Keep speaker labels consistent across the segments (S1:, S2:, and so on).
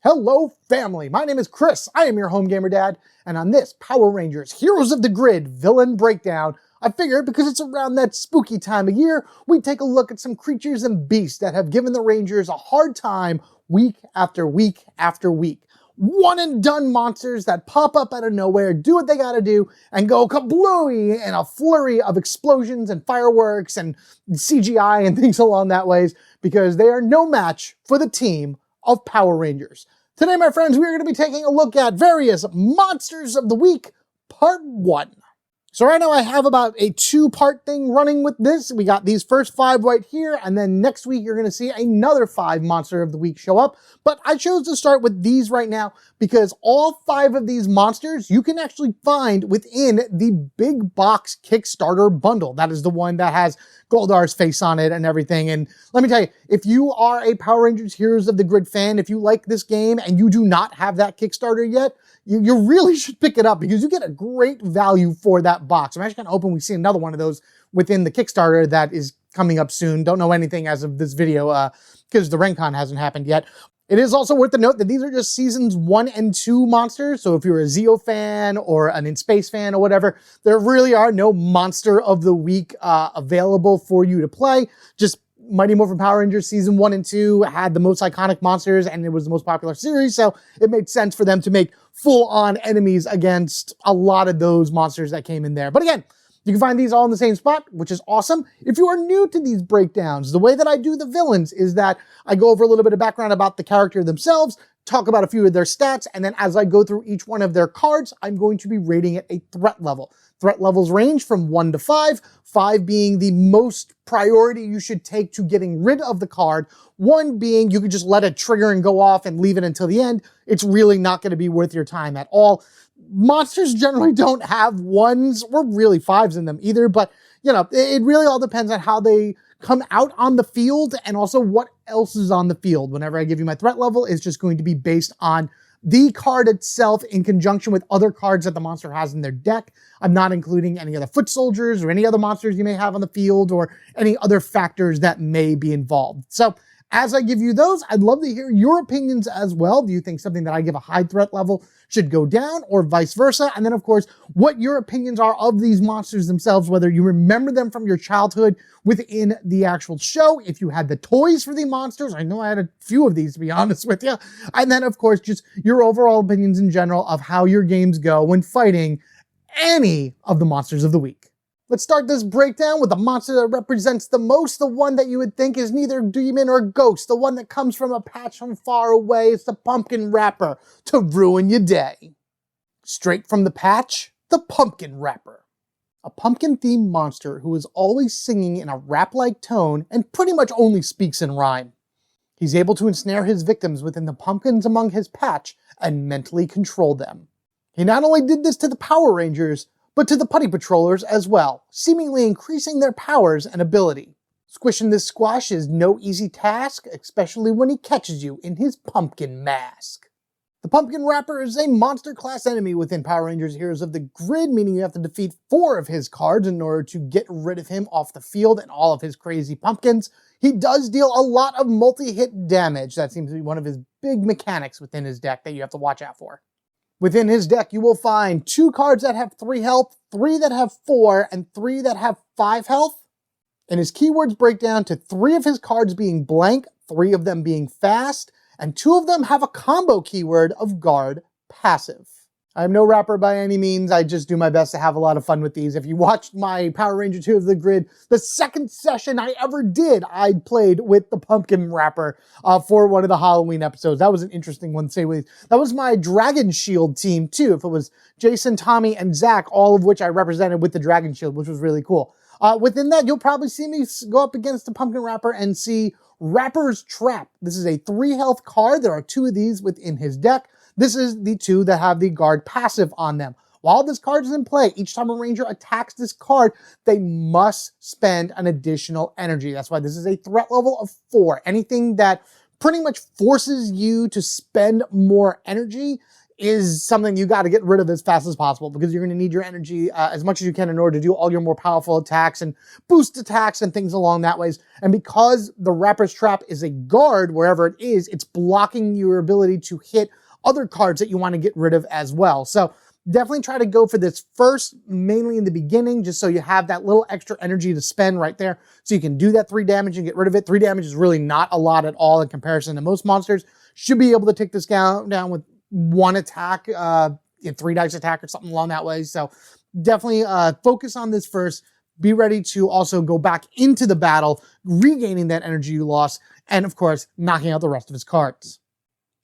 S1: Hello family, my name is Chris, I am your home gamer dad, and on this Power Rangers Heroes of the Grid villain breakdown, I figured because it's around that spooky time of year, we'd take a look at some creatures and beasts that have given the Rangers a hard time week after week after week. One and done monsters that pop up out of nowhere, do what they gotta do, and go kablooey in a flurry of explosions and fireworks and CGI and things along that ways, because they are no match for the team of Power Rangers. Today, my friends, we are going to be taking a look at various Monsters of the Week, Part 1. So right now I have about a 2-part thing running with this. We got these first 5 right here, and then next week you're going to see another 5 Monster of the Week show up. But I chose to start with these right now because all 5 of these monsters you can actually find within the big box Kickstarter bundle. That is the one that has Goldar's face on it and everything. And let me tell you, if you are a Power Rangers Heroes of the Grid fan, if you like this game and you do not have that Kickstarter yet, you really should pick it up because you get a great value for that box. I'm actually going to open, we see another one of those within the Kickstarter that is coming up soon. Don't know anything as of this video because the RenCon hasn't happened yet. It is also worth the note that these are just seasons 1 and 2 monsters. So if you're a Zeo fan or an In Space fan or whatever, there really are no Monster of the Week available for you to play. Just Mighty Morphin Power Rangers season 1 and 2 had the most iconic monsters and it was the most popular series. So it made sense for them to make full-on enemies against a lot of those monsters that came in there. But again, you can find these all in the same spot, which is awesome. If you are new to these breakdowns, the way that I do the villains is that I go over a little bit of background about the character themselves, talk about a few of their stats, and then as I go through each one of their cards, I'm going to be rating it a threat level. Threat levels range from 1 to 5, 5 being the most priority you should take to getting rid of the card, 1 being you could just let it trigger and go off and leave it until the end. It's really not going to be worth your time at all. Monsters generally don't have 1s or really 5s in them either, but you know, it really all depends on how they come out on the field and also what else is on the field. Whenever I give you my threat level, it's just going to be based on the card itself in conjunction with other cards that the monster has in their deck. I'm not including any other foot soldiers or any other monsters you may have on the field or any other factors that may be involved. So as I give you those, I'd love to hear your opinions as well. Do you think something that I give a high threat level should go down or vice versa? And then of course, what your opinions are of these monsters themselves, whether you remember them from your childhood within the actual show, if you had the toys for the monsters. I know I had a few of these, to be honest with you. And then of course, just your overall opinions in general of how your games go when fighting any of the monsters of the week. Let's start this breakdown with the monster that represents the most, the one that you would think is neither demon or ghost, the one that comes from a patch from far away. It's the Pumpkin Rapper to ruin your day. Straight from the patch, the Pumpkin Rapper. A pumpkin-themed monster who is always singing in a rap-like tone and pretty much only speaks in rhyme. He's able to ensnare his victims within the pumpkins among his patch and mentally control them. He not only did this to the Power Rangers, but to the Putty Patrollers as well, seemingly increasing their powers and ability. Squishing this squash is no easy task, especially when he catches you in his pumpkin mask. The Pumpkin Rapper is a monster class enemy within Power Rangers Heroes of the Grid, meaning you have to defeat 4 of his cards in order to get rid of him off the field and all of his crazy pumpkins. He does deal a lot of multi-hit damage. That seems to be one of his big mechanics within his deck that you have to watch out for. Within his deck, you will find 2 cards that have 3 health, 3 that have 4, and 3 that have 5 health. And his keywords break down to 3 of his cards being blank, 3 of them being fast, and 2 of them have a combo keyword of guard passive. I'm no rapper by any means, I just do my best to have a lot of fun with these. If you watched my Power Ranger 2 of the Grid, the second session I ever did, I played with the Pumpkin Rapper for one of the Halloween episodes. That was an interesting one to say with. That was my Dragon Shield team too. If it was Jason, Tommy, and Zach, all of which I represented with the Dragon Shield, which was really cool. Within that, you'll probably see me go up against the Pumpkin Rapper and see Rapper's Trap. This is a 3 health card. There are 2 of these within his deck. This is the 2 that have the guard passive on them. While this card is in play, each time a Ranger attacks this card, they must spend an additional energy. That's why this is a threat level of 4. Anything that pretty much forces you to spend more energy is something you got to get rid of as fast as possible, because you're going to need your energy as much as you can in order to do all your more powerful attacks and boost attacks and things along that ways. And because the Rapper's Trap is a guard wherever it is, it's blocking your ability to hit other cards that you want to get rid of as well. So definitely try to go for this first, mainly in the beginning, just so you have that little extra energy to spend right there. So you can do that 3 damage and get rid of it. 3 damage is really not a lot at all in comparison to most monsters. Should be able to take this down with 1 attack, 3 dice attack or something along that way. So definitely focus on this first. Be ready to also go back into the battle, regaining that energy you lost, and of course, knocking out the rest of his cards.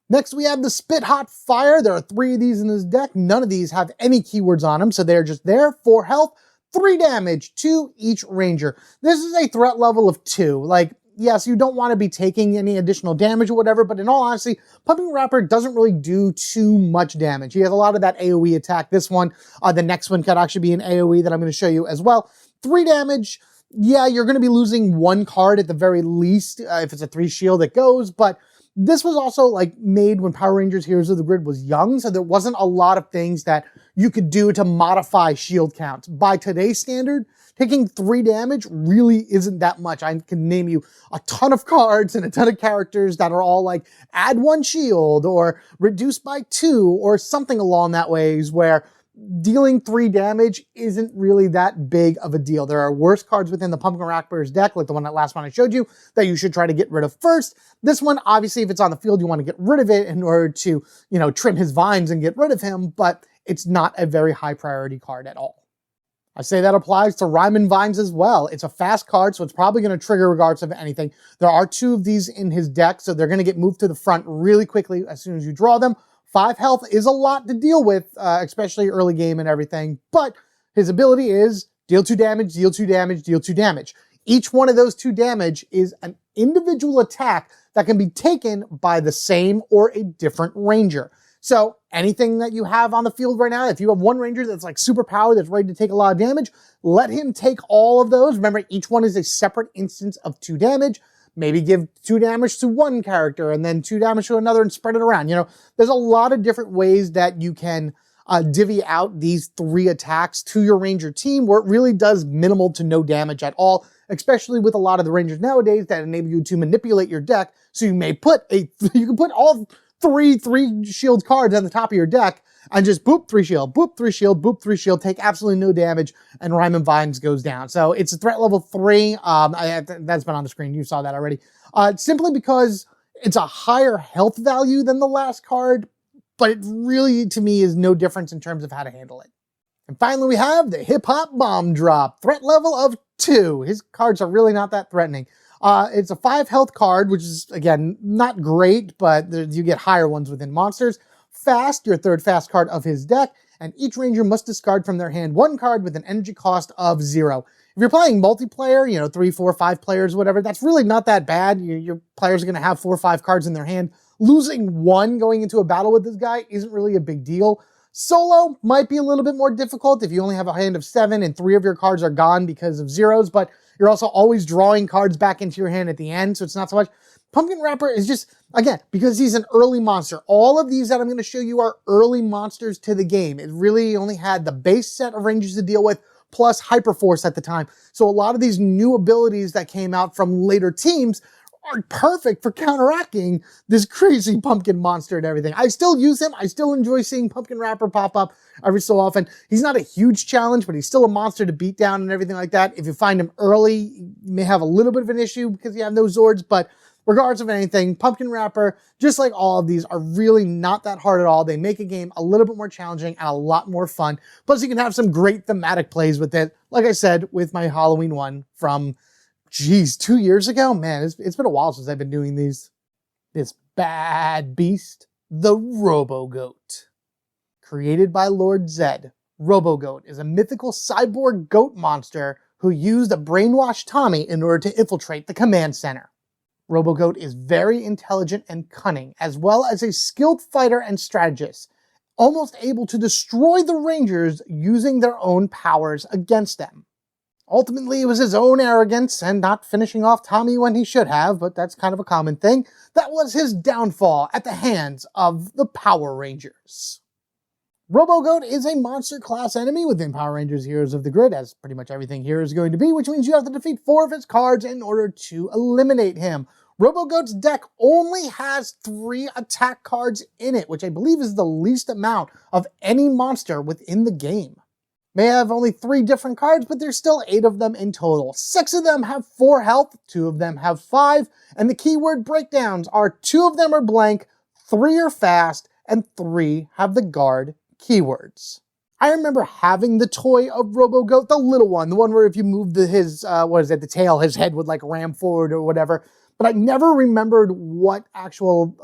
S1: Next, we have the Spit Hot Fire. There are 3 of these in this deck. None of these have any keywords on them, so they're just there. 4 health, 3 damage to each ranger. This is a threat level of 2. Like, yes, you don't want to be taking any additional damage or whatever, but in all honesty, Pumpkin Rapper doesn't really do too much damage. He has a lot of that AoE attack. This one, the next one could actually be an AoE that I'm going to show you as well. 3 damage. Yeah, you're going to be losing 1 card at the very least if it's a 3 shield that goes, but this was also like made when Power Rangers Heroes of the Grid was young, so there wasn't a lot of things that you could do to modify shield counts. By today's standard, taking 3 damage really isn't that much. I can name you a ton of cards and a ton of characters that are all like add 1 shield or reduce by 2 or something along that ways, where dealing 3 damage isn't really that big of a deal. There are worse cards within the Pumpkin Rapper's deck, like the last one I showed you, that you should try to get rid of first. This one, obviously, if it's on the field, you want to get rid of it in order to, trim his vines and get rid of him, but it's not a very high priority card at all. I say that applies to Rhyme Vines as well. It's a fast card, so it's probably going to trigger regardless of anything. There are 2 of these in his deck, so they're going to get moved to the front really quickly as soon as you draw them. 5 health is a lot to deal with, especially early game and everything, but his ability is deal 2 damage, deal 2 damage, deal 2 damage. Each one of those 2 damage is an individual attack that can be taken by the same or a different ranger. So anything that you have on the field right now, if you have 1 ranger that's like super powered, that's ready to take a lot of damage, let him take all of those. Remember, each one is a separate instance of 2 damage. Maybe give 2 damage to 1 character and then 2 damage to another and spread it around. There's a lot of different ways that you can divvy out these 3 attacks to your ranger team, where it really does minimal to no damage at all, especially with a lot of the rangers nowadays that enable you to manipulate your deck. So you can put all 3 shield cards on the top of your deck and just boop 3 shield, boop 3 shield, boop 3 shield, take absolutely no damage, and Rhyme and Vines goes down. So it's a threat level 3. That's been on the screen. You saw that already. Simply because it's a higher health value than the last card, but it really, to me, is no difference in terms of how to handle it. And finally, we have the Hip Hop Bomb Drop, threat level of 2. His cards are really not that threatening. It's a 5 health card, which is, again, not great, but you get higher ones within monsters. Fast, your 3rd fast card of his deck, and each ranger must discard from their hand 1 card with an energy cost of 0. If you're playing multiplayer, 3, 4, 5 players, whatever, that's really not that bad. Your players are going to have 4 or 5 cards in their hand. Losing 1 going into a battle with this guy isn't really a big deal. Solo might be a little bit more difficult if you only have a hand of 7 and 3 of your cards are gone because of zeros, but you're also always drawing cards back into your hand at the end, so it's not so much. Pumpkin Rapper is just, again, because he's an early monster. All of these that I'm going to show you are early monsters to the game. It really only had the base set of rangers to deal with, plus Hyperforce at the time. So a lot of these new abilities that came out from later teams are perfect for counteracting this crazy pumpkin monster and everything. I still use him. I still enjoy seeing Pumpkin Rapper pop up every so often. He's not a huge challenge, but he's still a monster to beat down and everything like that. If you find him early, you may have a little bit of an issue because you have no Zords, but regardless of anything, Pumpkin Rapper, just like all of these, are really not that hard at all. They make a game a little bit more challenging and a lot more fun. Plus, you can have some great thematic plays with it. Like I said, with my Halloween one from, 2 years ago? Man, it's been a while since I've been doing these. This bad beast, the Robogoat. Created by Lord Zedd, Robogoat is a mythical cyborg goat monster who used a brainwashed Tommy in order to infiltrate the command center. Robogoat is very intelligent and cunning, as well as a skilled fighter and strategist, almost able to destroy the Rangers using their own powers against them. Ultimately, it was his own arrogance and not finishing off Tommy when he should have, but that's kind of a common thing, that was his downfall at the hands of the Power Rangers. Robogoat is a monster class enemy within Power Rangers Heroes of the Grid, as pretty much everything here is going to be, which means you have to defeat 4 of his cards in order to eliminate him. Robogoat's deck only has 3 attack cards in it, which I believe is the least amount of any monster within the game. May have only 3 different cards, but there's still 8 of them in total. 6 of them have 4 health, 2 of them have 5, and the keyword breakdowns are 2 of them are blank, 3 are fast, and 3 have the guard keywords. I remember having the toy of Robogoat, the little one, the one where if you move the tail, his head would like ram forward or whatever. But I never remembered what actual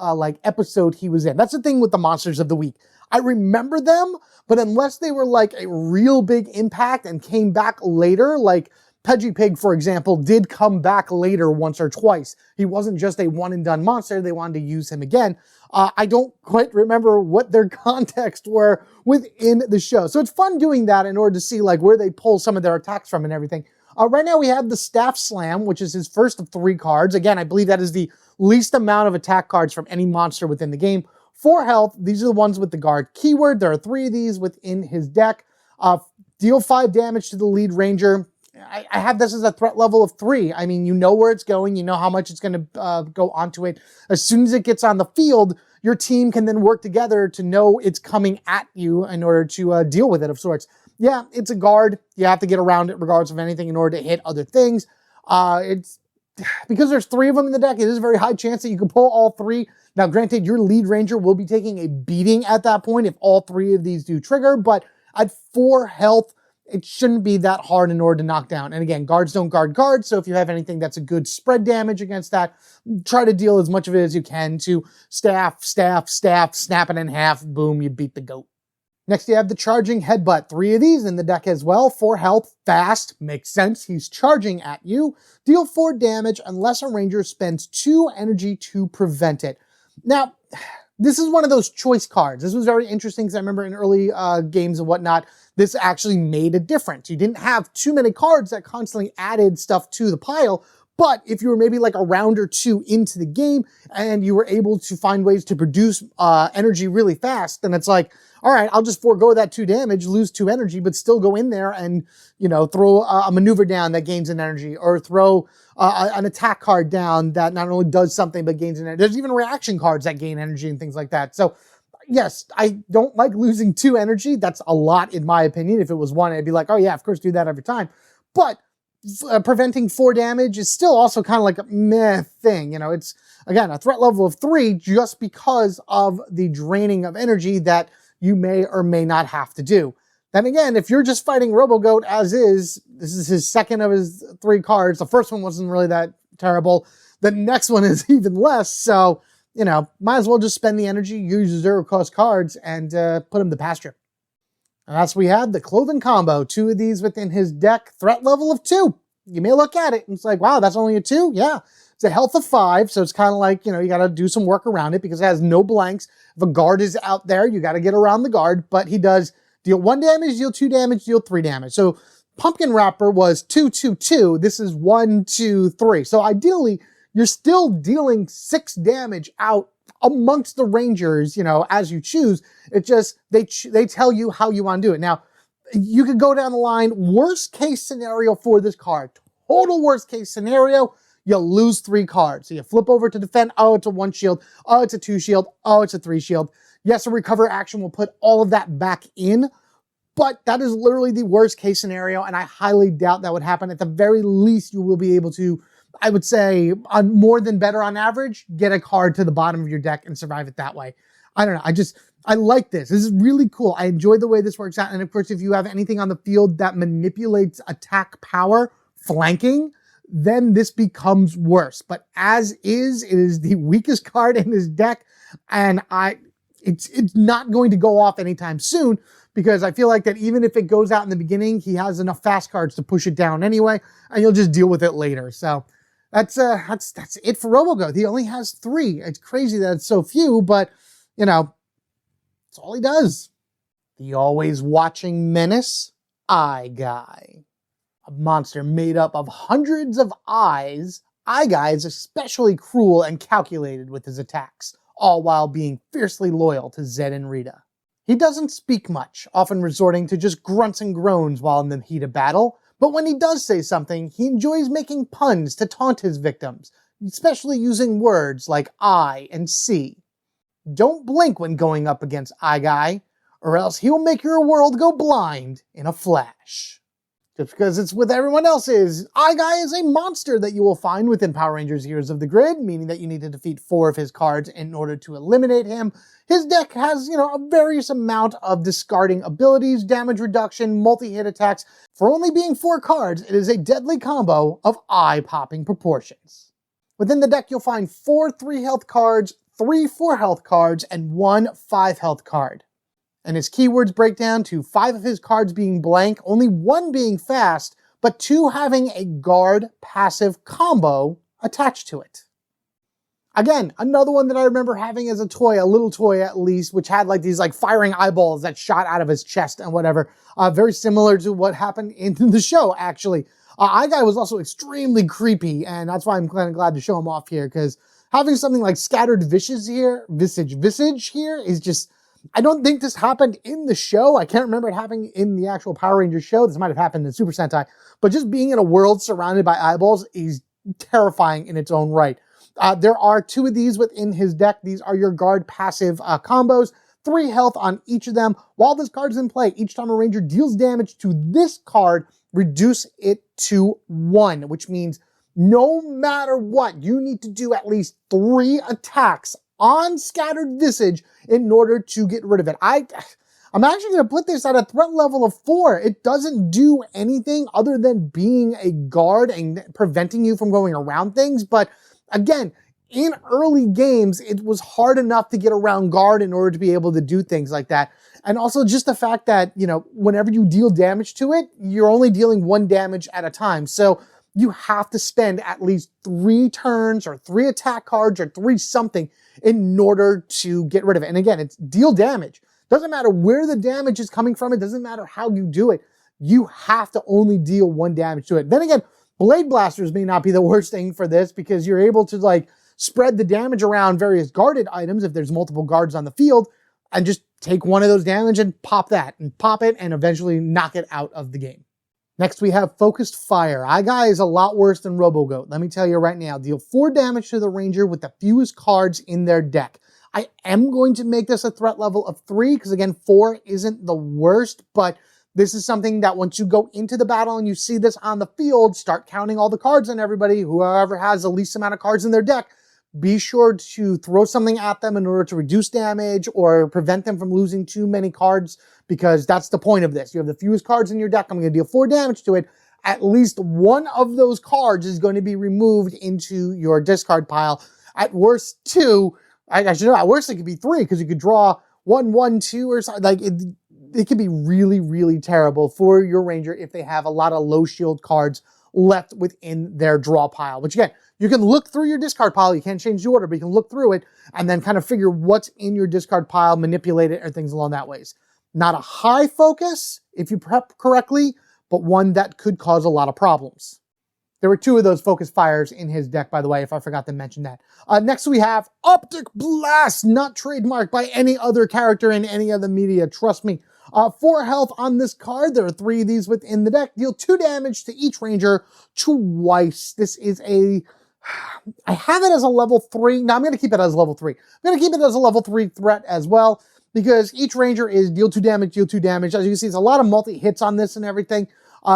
S1: episode he was in. That's the thing with the monsters of the week. I remember them, but unless they were like a real big impact and came back later, like Pudgy Pig, for example, did come back later once or twice. He wasn't just a one and done monster. They wanted to use him again. I don't quite remember what their context were within the show. So it's fun doing that in order to see like where they pull some of their attacks from and everything. Right now we have the Staff Slam, which is his first of 3 cards. Again, I believe that is the least amount of attack cards from any monster within the game. 4 health, these are the ones with the guard keyword. There are 3 of these within his deck. Deal 5 damage to the lead ranger. I have this as a threat level of 3. I mean, you know where it's going. You know how much it's going to go onto it. As soon as it gets on the field, your team can then work together to know it's coming at you in order to deal with it of sorts. Yeah, it's a guard. You have to get around it regardless of anything in order to hit other things. It's because there's 3 of them in the deck, it is a very high chance that you can pull all 3. Now, granted, your lead ranger will be taking a beating at that point if all 3 of these do trigger, but at 4 health, it shouldn't be that hard in order to knock down. And again, guards don't guard guards, so if you have anything that's a good spread damage against that, try to deal as much of it as you can to staff, snap it in half, boom, you beat the goat. Next, you have the Charging Headbutt. 3 of these in the deck as well. 4 health, fast, makes sense. He's charging at you. Deal 4 damage unless a ranger spends 2 energy to prevent it. Now, this is one of those choice cards. This was very interesting because I remember in early games and whatnot, this actually made a difference. You didn't have too many cards that constantly added stuff to the pile, but if you were maybe like a round or 2 into the game and you were able to find ways to produce energy really fast, then it's like, all right, I'll just forego that 2 damage, lose 2 energy, but still go in there and, you know, throw a maneuver down that gains an energy, or throw an attack card down that not only does something but gains an energy. There's even reaction cards that gain energy and things like that. So yes, I don't like losing 2 energy. That's a lot in my opinion. If it was 1, I'd be like, oh yeah, of course, do that every time. But preventing 4 damage is still also kind of like a meh thing. You know, it's, again, a threat level of 3 just because of the draining of energy that you may or may not have to do. Then again, if you're just fighting Robogoat as is, this is his second of his 3 cards. The first one wasn't really that terrible. The next one is even less. So, you know, might as well just spend the energy, use 0-cost cards, and put him to pasture. And that's we had the Cloven Combo. 2 of these within his deck, threat level of 2. You may look at it and it's like, wow, that's only a 2? Yeah. It's a health of 5, so it's kind of like, you know, you got to do some work around it because it has no blanks. If a guard is out there, you got to get around the guard, but he does deal 1 damage, deal 2 damage, deal 3 damage. So Pumpkin Wrapper was 2, 2, 2. This is 1, 2, 3. So ideally, you're still dealing 6 damage out amongst the Rangers, you know, as you choose. It just, they tell you how you want to do it. Now, you could go down the line, worst case scenario for this card, total worst case scenario, you lose 3 cards. So you flip over to defend, oh, it's a 1 shield, oh, it's a 2 shield, oh, it's a 3 shield. Yes, a recover action will put all of that back in, but that is literally the worst case scenario, and I highly doubt that would happen. At the very least, you will be able to, I would say, on more than better on average, get a card to the bottom of your deck and survive it that way. I don't know, I like this. This is really cool. I enjoy the way this works out, and of course, if you have anything on the field that manipulates attack power, flanking, then this becomes worse. But as is, it is the weakest card in his deck, and it's not going to go off anytime soon, because I feel like that even if it goes out in the beginning, he has enough fast cards to push it down anyway, and you'll just deal with it later. So that's it for Robogoat. He only has 3. It's crazy that it's so few, but you know, that's all he does. The always watching menace, Eye Guy. A monster made up of hundreds of eyes, Eye Guy is especially cruel and calculated with his attacks, all while being fiercely loyal to Zedd and Rita. He doesn't speak much, often resorting to just grunts and groans while in the heat of battle, but when he does say something, he enjoys making puns to taunt his victims, especially using words like I and C. Don't blink when going up against iGuy, or else he'll make your world go blind in a flash. Just because it's with everyone else's, iGuy is a monster that you will find within Power Rangers Heroes of the Grid, meaning that you need to defeat 4 of his cards in order to eliminate him. His deck has, a various amount of discarding abilities, damage reduction, multi-hit attacks. For only being 4 cards, it is a deadly combo of eye-popping proportions. Within the deck, you'll find 4 3-health cards, 3 4-health cards, and 1 5-health card. And his keywords break down to 5 of his cards being blank, only 1 being fast, but 2 having a guard passive combo attached to it. Again, another one that I remember having as a toy, a little toy at least, which had like these firing eyeballs that shot out of his chest and whatever. Very similar to what happened in the show, actually. iGuy was also extremely creepy, and that's why I'm kind of glad to show him off here, because having something like Scattered Visage here is just... I don't think this happened in the show. I can't remember it happening in the actual Power Rangers show. This might have happened in Super Sentai. But just being in a world surrounded by eyeballs is terrifying in its own right. There are 2 of these within his deck. These are your guard passive combos. 3 health on each of them. While this card is in play, each time a Ranger deals damage to this card, reduce it to 1, which means no matter what, you need to do at least 3 attacks on Scattered Visage in order to get rid of it. I'm actually going to put this at a threat level of 4. It doesn't do anything other than being a guard and preventing you from going around things. But again, in early games, it was hard enough to get around guard in order to be able to do things like that. And also just the fact that, whenever you deal damage to it, you're only dealing 1 damage at a time. So you have to spend at least 3 turns or 3 attack cards or 3 something in order to get rid of it. And again, it's deal damage. Doesn't matter where the damage is coming from. It doesn't matter how you do it. You have to only deal 1 damage to it. Then again, Blade Blasters may not be the worst thing for this, because you're able to spread the damage around various guarded items if there's multiple guards on the field, and just take 1 of those damage and pop it and eventually knock it out of the game. Next, we have Focused Fire. iGuy is a lot worse than Robogoat. Let me tell you right now, deal 4 damage to the Ranger with the fewest cards in their deck. I am going to make this a threat level of 3, because again, 4 isn't the worst, but this is something that once you go into the battle and you see this on the field, start counting all the cards on everybody. Whoever has the least amount of cards in their deck, be sure to throw something at them in order to reduce damage or prevent them from losing too many cards, because that's the point of this. You have the fewest cards in your deck. I'm going to deal 4 damage to it. At least 1 of those cards is going to be removed into your discard pile. At worst, 2. Actually, no, at worst it could be 3, because you could draw 1, 1, 2 or something. It could be really, really terrible for your Ranger if they have a lot of low shield cards left within their draw pile. Which again, you can look through your discard pile. You can't change the order, but you can look through it and then kind of figure what's in your discard pile, manipulate it, or things along that ways. Not a high focus if you prep correctly, but one that could cause a lot of problems. There were 2 of those Focus Fires in his deck, by the way, if I forgot to mention that. Next we have Optic Blast, not trademarked by any other character in any other media, trust me. 4 health on this card. There are 3 of these within the deck. Deal 2 damage to each Ranger twice. This is I have it as a level 3. No, I'm going to keep it as level 3. I'm going to keep it as a level 3 threat as well, because each Ranger is deal 2 damage, deal 2 damage. As you can see, it's a lot of multi-hits on this and everything,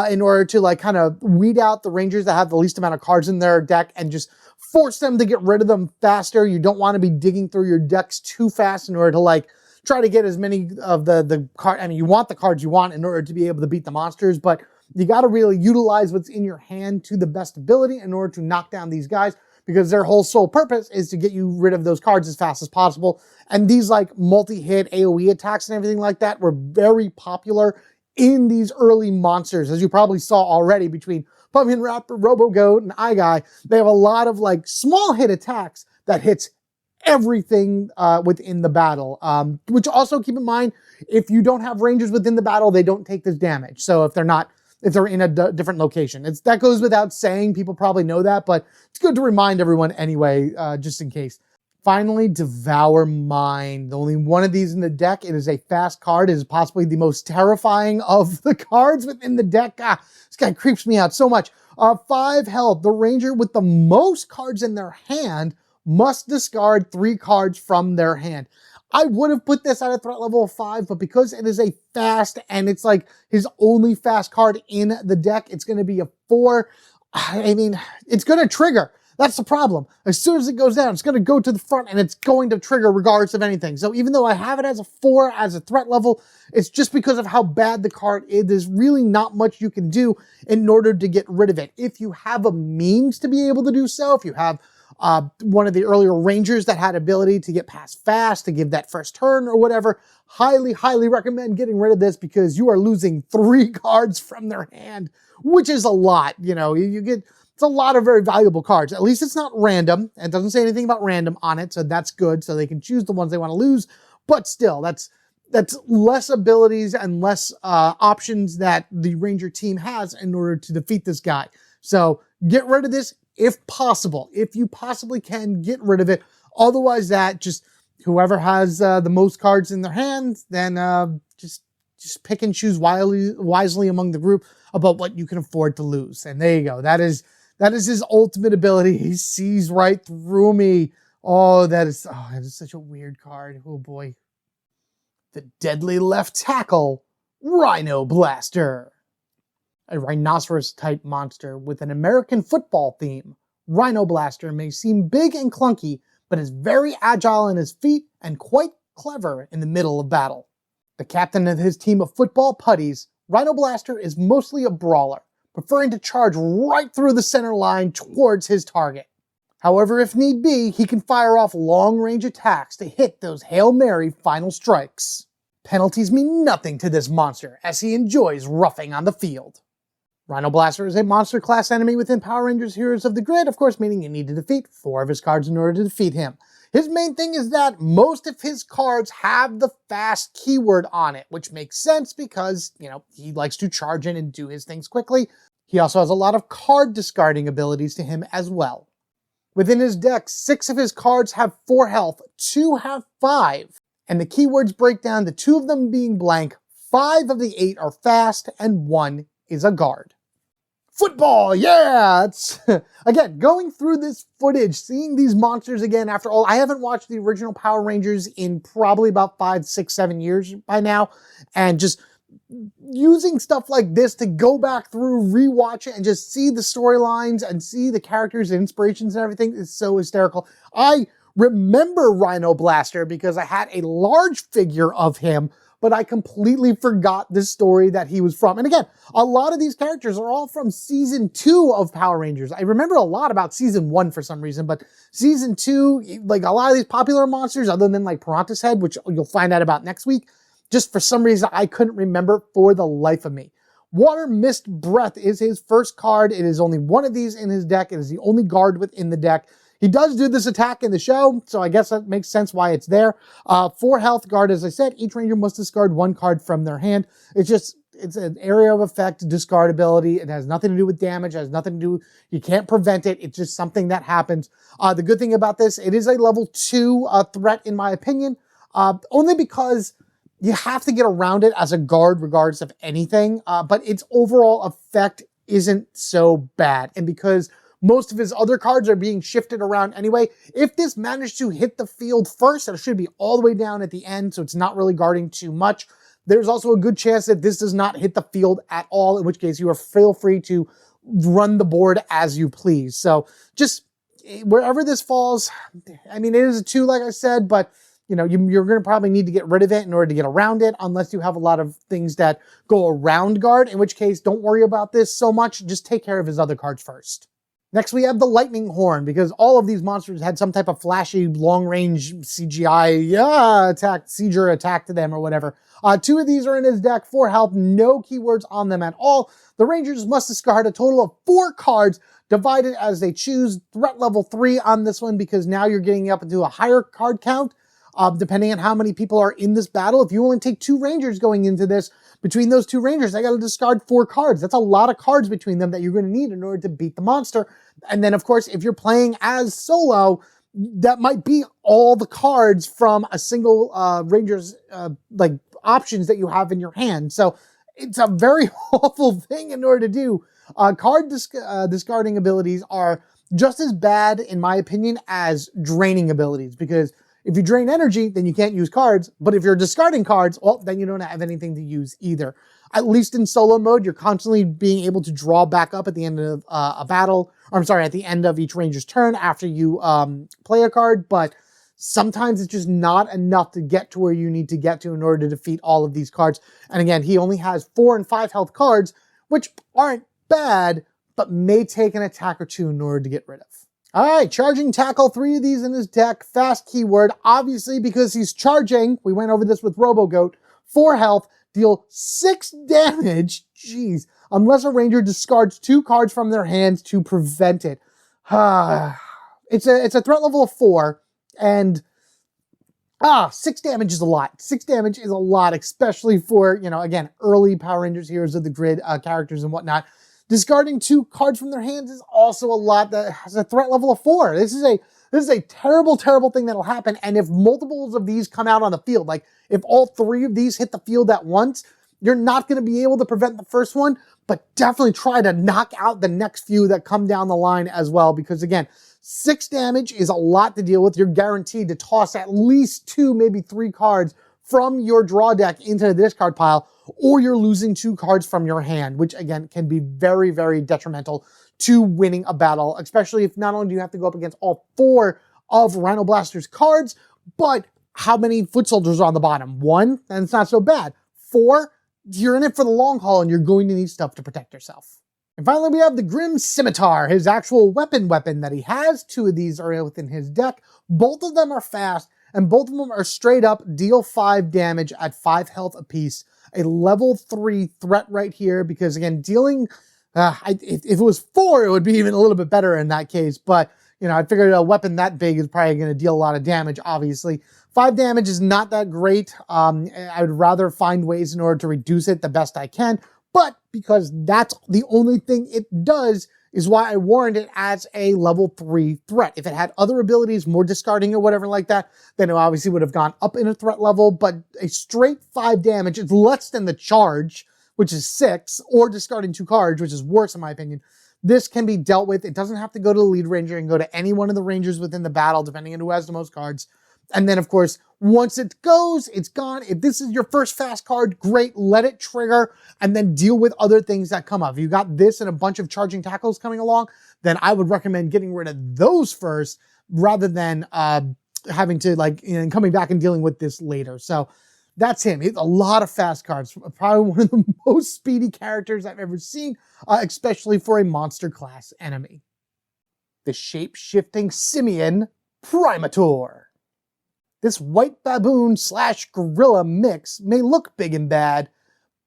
S1: in order to kind of weed out the Rangers that have the least amount of cards in their deck and just force them to get rid of them faster. You don't want to be digging through your decks too fast in order to try to get as many of the card. I mean, you want the cards you want in order to be able to beat the monsters, but you got to really utilize what's in your hand to the best ability in order to knock down these guys, because their whole sole purpose is to get you rid of those cards as fast as possible. And these multi-hit AoE attacks and everything like that were very popular in these early monsters. As you probably saw already between Pumpkin Raptor, Robogoat, and iGuy, they have a lot of small hit attacks that hits everything within the battle. Which also keep in mind, if you don't have Rangers within the battle, they don't take this damage. So if they're in a different location. That goes without saying. People probably know that, but it's good to remind everyone anyway, just in case. Finally, Devour Mind. Only one of these in the deck. It is a fast card. It is possibly the most terrifying of the cards within the deck. This guy creeps me out so much. 5 health. The ranger with the most cards in their hand must discard 3 cards from their hand. I would have put this at a threat level of 5, but because it is a fast and it's like his only fast card in the deck, it's going to be a 4. I mean, it's going to trigger. That's the problem. As soon as it goes down, it's going to go to the front and it's going to trigger regardless of anything. So even though I have it as a 4 as a threat level, it's just because of how bad the card is. There's really not much you can do in order to get rid of it. If you have a means to be able to do so, if you have one of the earlier rangers that had ability to get past fast, to give that first turn or whatever, highly, highly recommend getting rid of this because you are losing 3 cards from their hand, which is a lot. You know, it's a lot of very valuable cards. At least it's not random. It doesn't say anything about random on it, so that's good. So they can choose the ones they want to lose, but still, that's less abilities and less options that the ranger team has in order to defeat this guy. So get rid of this if possible. If you possibly can, get rid of it. Otherwise, that just whoever has the most cards in their hands, then just pick and choose wisely among the group about what you can afford to lose. And there you go. That is his ultimate ability. He sees right through me. That is such a weird card. Oh boy. The deadly left tackle, Rhinoblaster. A rhinoceros-type monster with an American football theme, Rhinoblaster may seem big and clunky, but is very agile in his feet and quite clever in the middle of battle. The captain of his team of football putties, Rhinoblaster is mostly a brawler, preferring to charge right through the center line towards his target. However, if need be, he can fire off long-range attacks to hit those Hail Mary final strikes. Penalties mean nothing to this monster, as he enjoys roughing on the field. Rhinoblaster is a monster class enemy within Power Rangers Heroes of the Grid, of course, meaning you need to defeat 4 of his cards in order to defeat him. His main thing is that most of his cards have the fast keyword on it, which makes sense because, you know, he likes to charge in and do his things quickly. He also has a lot of card discarding abilities to him as well. Within his deck, 6 of his cards have 4 health, 2 have 5, and the keywords break down to 2 of them being blank, 5 of the 8 are fast, and 1 is a guard. Football, yeah! It's again, going through this footage, seeing these monsters again after all, I haven't watched the original Power Rangers in probably about 5, 6, 7 years by now, and just using stuff like this to go back through, rewatch it, and just see the storylines and see the characters and inspirations and everything is so hysterical. I remember Rhinoblaster because I had a large figure of him, but I completely forgot the story that he was from. And again, a lot of these characters are all from Season 2 of Power Rangers. I remember a lot about Season 1 for some reason, but Season 2, like a lot of these popular monsters, other than like Piranha's Head, which you'll find out about next week, just for some reason I couldn't remember for the life of me. Water Mist Breath is his first card. It is only one of these in his deck. It is the only guard within the deck. He does do this attack in the show, so I guess that makes sense why it's there. 4 health guard, as I said, each ranger must discard 1 card from their hand. It's an area of effect discard ability. It has nothing to do with damage, it has nothing to do, you can't prevent it. It's just something that happens. The good thing about this, it is a level 2 threat in my opinion, only because you have to get around it as a guard regardless of anything, but its overall effect isn't so bad. And because most of his other cards are being shifted around anyway, if this managed to hit the field first, it should be all the way down at the end, so it's not really guarding too much. There's also a good chance that this does not hit the field at all, in which case you are feel free to run the board as you please. So just wherever this falls, I mean, it is a 2, like I said, but you know, you're going to probably need to get rid of it in order to get around it, unless you have a lot of things that go around guard, in which case don't worry about this so much. Just take care of his other cards first. Next, we have the Lightning Horn, because all of these monsters had some type of flashy, long-range CGI seizure attack to them or whatever. 2 of these are in his deck, 4 health, no keywords on them at all. The Rangers must discard a total of 4 cards, divided as they choose. Threat level 3 on this one, because now you're getting up into a higher card count, depending on how many people are in this battle. If you only take 2 Rangers going into this, between those 2 Rangers, they got to discard 4 cards. That's a lot of cards between them that you're going to need in order to beat the monster. And then, of course, if you're playing as solo, that might be all the cards from a single Ranger's like options that you have in your hand. So it's a very awful thing in order to do. Discarding abilities are just as bad, in my opinion, as draining abilities, because if you drain energy, then you can't use cards. But if you're discarding cards, well, then you don't have anything to use either. At least in solo mode, you're constantly being able to draw back up at the end of a battle. Or I'm sorry, at the end of each Ranger's turn after you play a card. But sometimes it's just not enough to get to where you need to get to in order to defeat all of these cards. And again, he only has 4 and 5 health cards, which aren't bad, but may take an attack or two in order to get rid of. All right, charging tackle, 3 of these in his deck. Fast keyword, obviously because he's charging. We went over this with Robogoat. 4 health, deal 6 damage. Jeez, unless a Ranger discards 2 cards from their hands to prevent it. It's a threat level of 4, and 6 damage is a lot. 6 damage is a lot, especially for, you know, again, early Power Rangers Heroes of the Grid characters and whatnot. Discarding 2 cards from their hands is also a lot that has a threat level of 4. This is a terrible, terrible thing that'll happen. And if multiples of these come out on the field, like if all 3 of these hit the field at once, you're not going to be able to prevent the first one, but definitely try to knock out the next few that come down the line as well. Because again, 6 damage is a lot to deal with. You're guaranteed to toss at least 2, maybe 3 cards from your draw deck into the discard pile, or you're losing 2 cards from your hand, which again can be very, very detrimental to winning a battle, especially if not only do you have to go up against all 4 of Rhinoblaster's cards, but how many foot soldiers are on the bottom? 1, and it's not so bad. 4, you're in it for the long haul and you're going to need stuff to protect yourself. And finally, we have the Grim Scimitar, his actual weapon that he has. 2 of these are within his deck. Both of them are fast, and both of them are straight up deal 5 damage at 5 health apiece. A level 3 threat right here, because again, dealing, if it was 4, it would be even a little bit better in that case. But, you know, I figured a weapon that big is probably going to deal a lot of damage, obviously. 5 damage is not that great. I would rather find ways in order to reduce it the best I can. But because that's the only thing it does is why I warned it as a level 3 threat. If it had other abilities, more discarding or whatever like that, then it obviously would have gone up in a threat level, but a straight 5 damage is less than the charge, which is 6, or discarding 2 cards, which is worse in my opinion. This can be dealt with. It doesn't have to go to the lead Ranger and go to any one of the Rangers within the battle, depending on who has the most cards. And then, of course, once it goes, it's gone. If this is your first fast card, great, let it trigger and then deal with other things that come up. If you got this and a bunch of charging tackles coming along, then I would recommend getting rid of those first rather than having to, like, you know, coming back and dealing with this later. So that's him. He's a lot of fast cards. Probably one of the most speedy characters I've ever seen, especially for a monster class enemy. The shape-shifting simian, Primator. This white baboon / gorilla mix may look big and bad,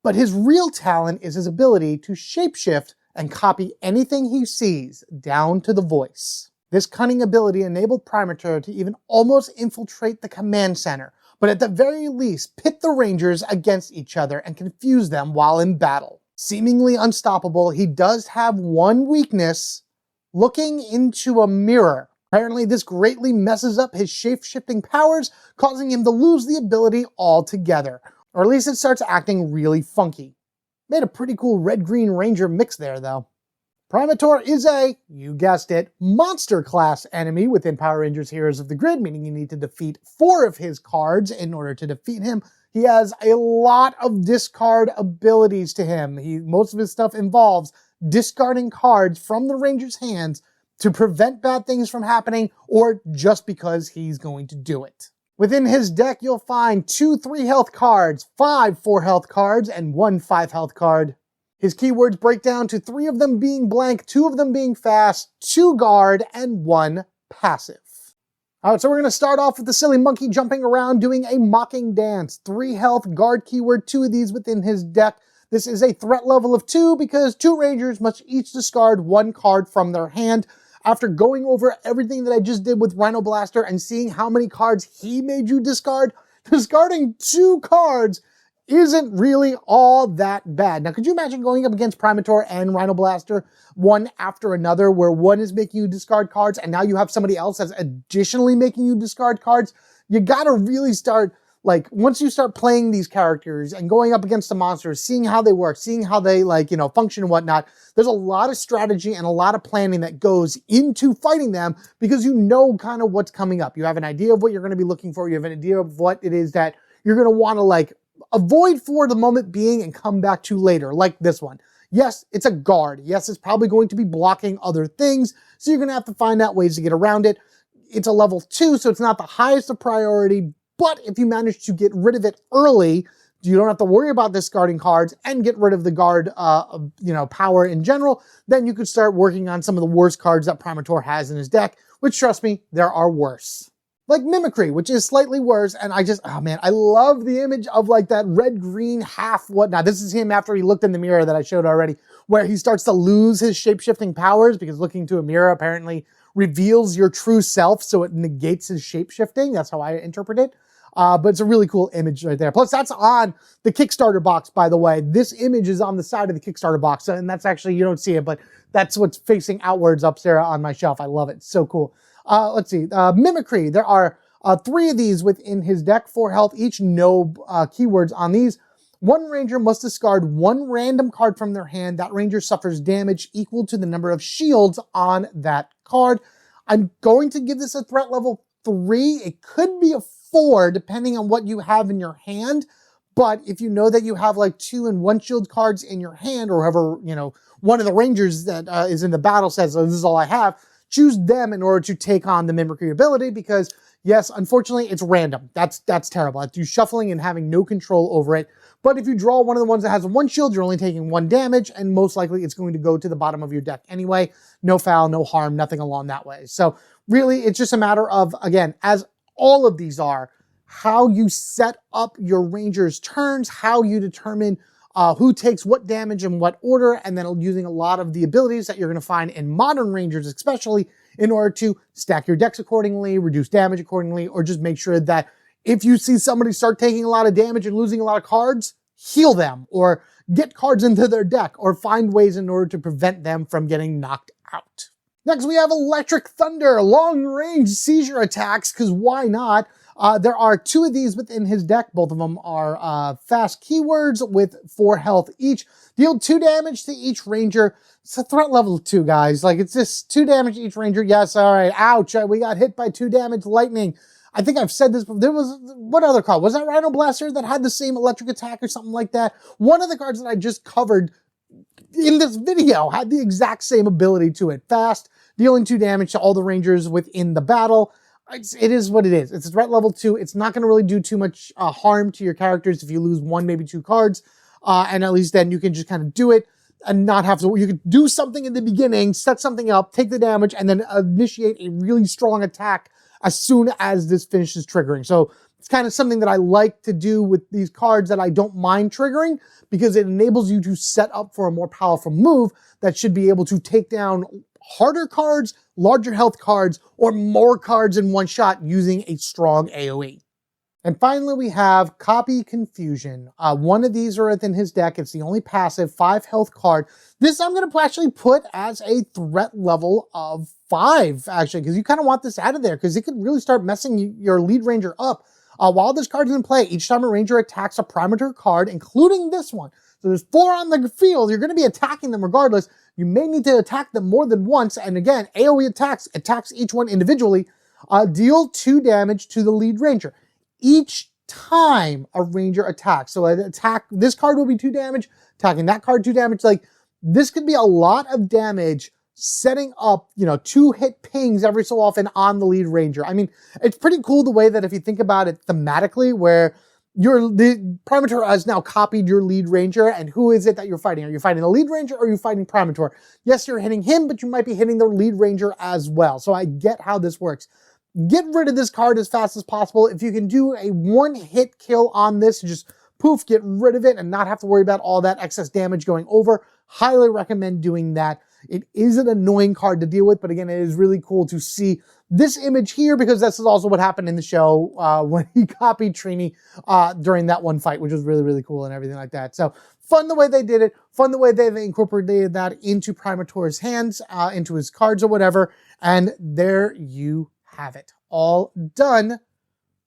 S1: but his real talent is his ability to shapeshift and copy anything he sees, down to the voice. This cunning ability enabled Primator to even almost infiltrate the command center, but at the very least pit the Rangers against each other and confuse them while in battle. Seemingly unstoppable, he does have one weakness: looking into a mirror. Apparently, this greatly messes up his shape-shifting powers, causing him to lose the ability altogether. Or at least it starts acting really funky. Made a pretty cool red-green Ranger mix there, though. Primator is a, you guessed it, monster class enemy within Power Rangers Heroes of the Grid, meaning you need to defeat 4 of his cards in order to defeat him. He has a lot of discard abilities to him. Most of his stuff involves discarding cards from the Ranger's hands to prevent bad things from happening, or just because he's going to do it. Within his deck, you'll find 2 3 health cards, 5 4 health cards, and 1 5 health card. His keywords break down to 3 of them being blank, 2 of them being fast, 2 guard, and 1 passive. Alright, so we're going to start off with the silly monkey jumping around doing a mocking dance. 3 health, guard keyword, 2 of these within his deck. This is a threat level of 2 because 2 Rangers must each discard 1 card from their hand. After going over everything that I just did with Rhinoblaster and seeing how many cards he made you discard, discarding 2 cards isn't really all that bad. Now, could you imagine going up against Primator and Rhinoblaster one after another, where one is making you discard cards and now you have somebody else that's additionally making you discard cards? You gotta really start, like, once you start playing these characters and going up against the monsters, seeing how they work, seeing how they, like, function and whatnot, there's a lot of strategy and a lot of planning that goes into fighting them, because you know kind of what's coming up. You have an idea of what you're going to be looking for. You have an idea of what it is that you're going to want to, like, avoid for the moment being and come back to later, like this one. Yes, it's a guard. Yes, it's probably going to be blocking other things, so you're going to have to find out ways to get around it. It's a level 2, so it's not the highest of priority, but if you manage to get rid of it early, you don't have to worry about discarding cards and get rid of the guard, power in general, then you could start working on some of the worst cards that Primator has in his deck, which, trust me, there are worse. Like Mimicry, which is slightly worse, and I love the image of, like, that red-green half whatnot. This is him after he looked in the mirror that I showed already, where he starts to lose his shape-shifting powers, because looking to a mirror apparently reveals your true self, so it negates his shape-shifting. That's how I interpret it. But it's a really cool image right there. Plus, that's on the Kickstarter box, by the way. This image is on the side of the Kickstarter box, and that's actually, you don't see it, but that's what's facing outwards up there on my shelf. I love it. It's so cool. Let's see. Mimicry. There are 3 of these within his deck, 4 health each. No keywords on these. One ranger must discard 1 random card from their hand. That ranger suffers damage equal to the number of shields on that card. I'm going to give this a threat level 3. It could be a 4 depending on what you have in your hand. But if you know that you have like 2 and 1 shield cards in your hand, or however, one of the rangers that is in the battle says, oh, this is all I have, choose them in order to take on the Mimicry ability, because yes, unfortunately, it's random. That's terrible. It's you shuffling and having no control over it. But if you draw one of the ones that has 1 shield, you're only taking 1 damage, and most likely it's going to go to the bottom of your deck anyway. No foul, no harm, nothing along that way. So really, it's just a matter of, again, as all of these are, how you set up your ranger's turns, how you determine who takes what damage in what order, and then using a lot of the abilities that you're going to find in modern rangers, especially, in order to stack your decks accordingly, reduce damage accordingly, or just make sure that if you see somebody start taking a lot of damage and losing a lot of cards, heal them, or get cards into their deck, or find ways in order to prevent them from getting knocked out. Next, we have Electric Thunder, long-range seizure attacks, because why not? There are 2 of these within his deck. Both of them are fast keywords with 4 health each. Deal 2 damage to each ranger. It's a threat level 2, guys. Like, it's just 2 damage to each ranger. Yes, all right. Ouch. We got hit by 2 damage lightning. I think I've said this before. There was, what other card? Was that Rhinoblaster that had the same electric attack or something like that? One of the cards that I just covered in this video had the exact same ability to it. Fast, dealing 2 damage to all the rangers within the battle. It is what it is. It's a threat level 2. It's not going to really do too much harm to your characters if you lose 1, maybe 2 cards. And at least then you can just kind of do it and not have to, you could do something in the beginning, set something up, take the damage, and then initiate a really strong attack as soon as this finishes triggering. So it's kind of something that I like to do with these cards that I don't mind triggering, because it enables you to set up for a more powerful move that should be able to take down harder cards, larger health cards, or more cards in one shot using a strong AoE. And finally, we have Copy Confusion. One of these are within his deck. It's the only passive 5 health card. This I'm going to actually put as a threat level of 5, actually, because you kind of want this out of there, because it could really start messing your lead ranger up. While this card is in play, each time a ranger attacks a Primator card, including this one, so there's 4 on the field, you're going to be attacking them regardless. You may need to attack them more than once, and again, AoE attacks each one individually. Deal 2 damage to the lead ranger each time a ranger attacks. So this card will be 2 damage, attacking that card 2 damage. Like, this could be a lot of damage setting up, 2 hit pings every so often on the lead ranger. I mean, it's pretty cool the way that if you think about it thematically, where the Primator has now copied your lead ranger, and who is it that you're fighting? Are you fighting the lead ranger or are you fighting Primator? Yes, you're hitting him, but you might be hitting the lead ranger as well. So I get how this works. Get rid of this card as fast as possible. If you can do a 1-hit kill on this, just poof, get rid of it and not have to worry about all that excess damage going over, highly recommend doing that. It is an annoying card to deal with, but again, it is really cool to see this image here because this is also what happened in the show when he copied Trini during that one fight, which was really, really cool and everything like that. So fun the way they did it, fun the way they incorporated that into Primator's hands, into his cards or whatever, and there you have it. All done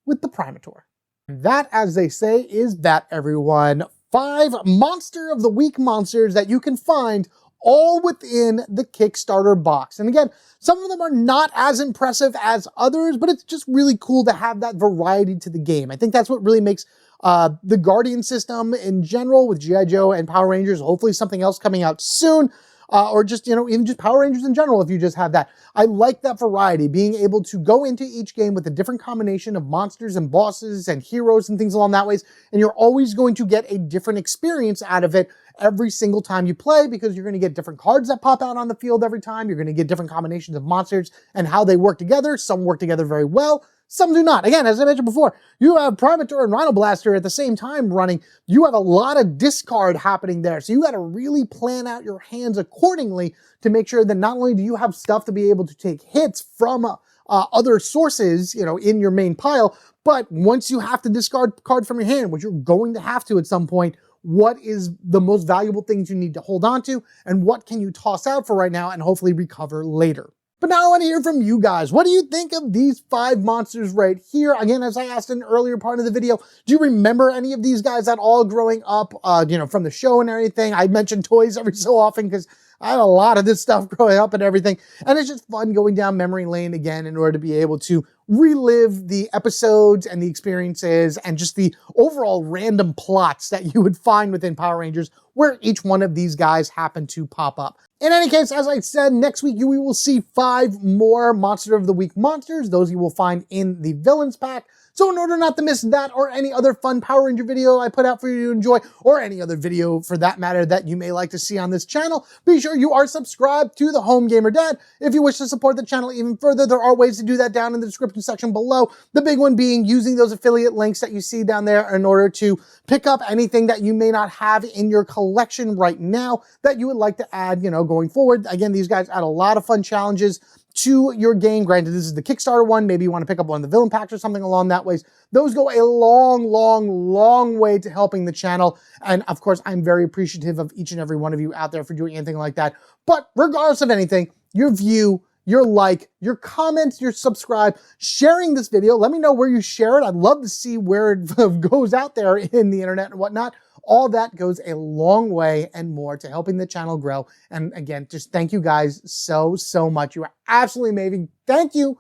S1: with the Primator. That, as they say, is that, everyone. 5 Monster of the Week monsters that you can find all within the Kickstarter box. And again, some of them are not as impressive as others, but it's just really cool to have that variety to the game. I think that's what really makes the Guardian system in general with G.I. Joe and Power Rangers, hopefully something else coming out soon, or just, you know, even just Power Rangers in general if you just have that. I like that variety, being able to go into each game with a different combination of monsters and bosses and heroes and things along that ways, and you're always going to get a different experience out of it every single time you play because you're going to get different cards that pop out on the field every time. You're going to get different combinations of monsters and how they work together. Some work together very well, some do not. Again, as I mentioned before, you have Primator and Rhinoblaster at the same time running. You have a lot of discard happening there. So you got to really plan out your hands accordingly to make sure that not only do you have stuff to be able to take hits from other sources, you know, in your main pile, but once you have to discard cards from your hand, which you're going to have to at some point, what is the most valuable things you need to hold on to, and what can you toss out for right now and hopefully recover later. But now I want to hear from you guys. What do you think of these 5 monsters right here? Again, as I asked in an earlier part of the video, do you remember any of these guys at all growing up, you know, from the show and everything? I mention toys every so often because I had a lot of this stuff growing up and everything. And it's just fun going down memory lane again in order to be able to relive the episodes and the experiences and just the overall random plots that you would find within Power Rangers where each one of these guys happen to pop up. In any case, as I said, next week we will see 5 more Monster of the Week monsters. Those you will find in the Villains pack. So in order not to miss that or any other fun Power Ranger video I put out for you to enjoy, or any other video for that matter that you may like to see on this channel, be sure you are subscribed to the Home Gamer Dad. If you wish to support the channel even further, there are ways to do that down in the description section below. The big one being using those affiliate links that you see down there in order to pick up anything that you may not have in your collection right now that you would like to add, you know, going forward. Again, these guys add a lot of fun challenges to your game. Granted, this is the Kickstarter one. Maybe you want to pick up one of the villain packs or something along that ways. Those go a long way to helping the channel. And of course, I'm very appreciative of each and every one of you out there for doing anything like that. But regardless of anything, your view, your like, your comments, your subscribe, sharing this video, let me know where you share it. I'd love to see where it goes out there in the internet and whatnot. All that goes a long way and more to helping the channel grow. And again, just thank you guys so much. You are absolutely amazing. Thank you.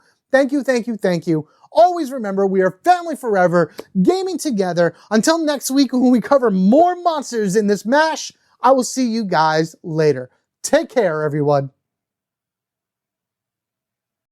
S1: Always remember, we are family forever, gaming together. Until next week when we cover more monsters in this mash, I will see you guys later. Take care, everyone.